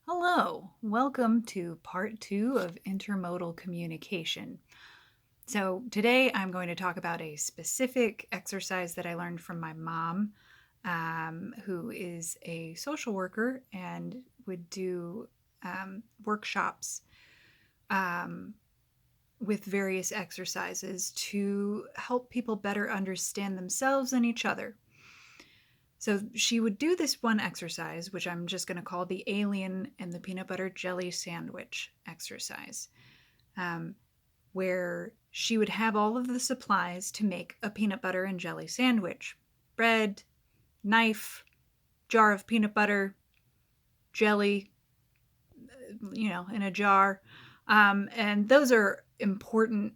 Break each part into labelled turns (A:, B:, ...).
A: Hello, welcome to part 2 of intermodal communication. So, today I'm going to talk about a specific exercise that I learned from my mom, who is a social worker and would do workshops um, with various exercises to help people better understand themselves and each other. So she would do this one exercise, which I'm just going to call the alien and the peanut butter jelly sandwich exercise, um, where she would have all of the supplies to make a peanut butter and jelly sandwich: bread, knife, jar of peanut butter, jelly, in a jar. And those are important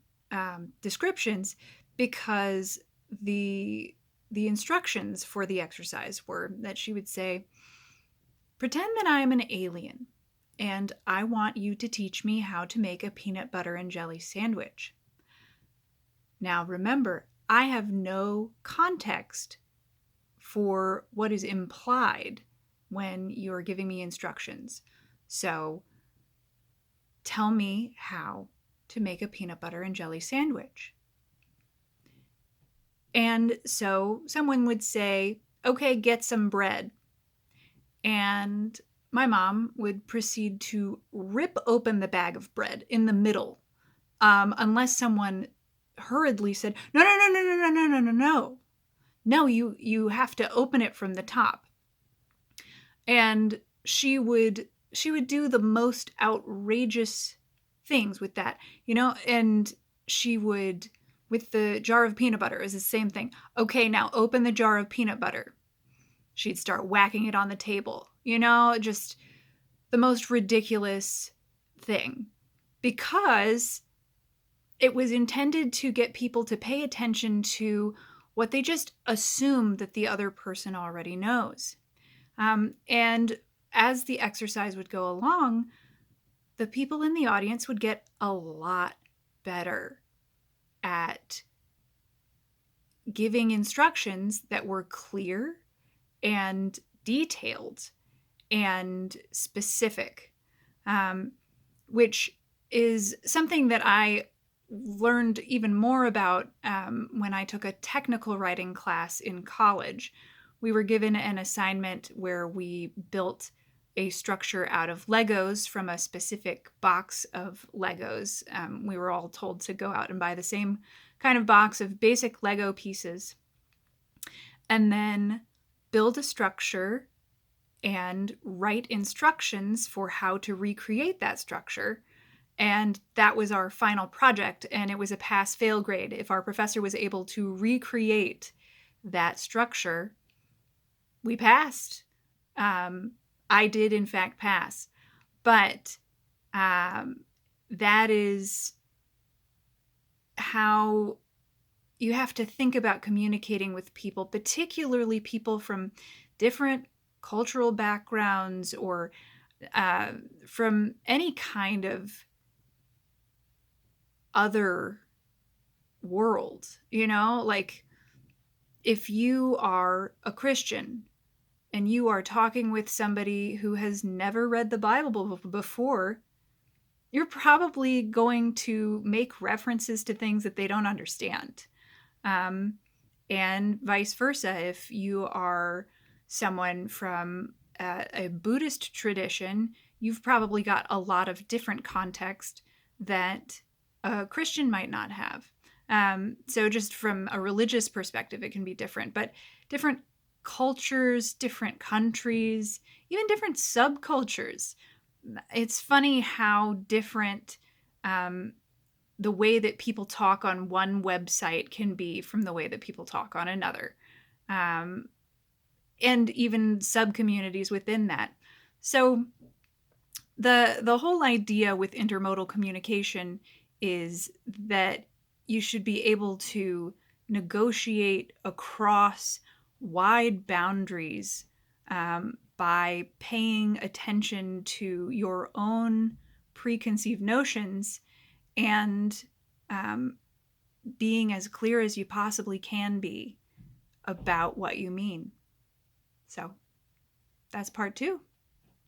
A: descriptions because the the instructions for the exercise were that she would say, pretend that I'm an alien and I want you to teach me how to make a peanut butter and jelly sandwich. Now remember, I have no context for what is implied when you're giving me instructions. So tell me how to make a peanut butter and jelly sandwich. And so someone would say, okay, get some bread. And my mom would proceed to rip open the bag of bread in the middle, unless someone hurriedly said, no, no, no, no, no, no, no, no, no, no. No, you have to open it from the top. And she would do the most outrageous things with that, and she would, with the jar of peanut butter, is the same thing. Okay, now open the jar of peanut butter. She'd start whacking it on the table, just the most ridiculous thing, because it was intended to get people to pay attention to what they just assume that the other person already knows. And as the exercise would go along, the people in the audience would get a lot better at giving instructions that were clear and detailed and specific, which is something that I learned even more about when I took a technical writing class in college. We were given an assignment where we built a structure out of Legos from a specific box of Legos. We were all told to go out and buy the same kind of box of basic Lego pieces and then build a structure and write instructions for how to recreate that structure. And that was our final project, and it was a pass-fail grade. If our professor was able to recreate that structure, we passed. I did, in fact, pass. But that is how you have to think about communicating with people, particularly people from different cultural backgrounds or from any kind of other world. Like if you are a Christian and you are talking with somebody who has never read the Bible before, you're probably going to make references to things that they don't understand. And vice versa. If you are someone from a Buddhist tradition, you've probably got a lot of different context that a Christian might not have. So just from a religious perspective, it can be different, but different cultures, different countries, even different subcultures. It's funny how different the way that people talk on one website can be from the way that people talk on another, and even sub-communities within that. So the whole idea with intermodal communication is that you should be able to negotiate across wide boundaries by paying attention to your own preconceived notions and being as clear as you possibly can be about what you mean. So that's part 2.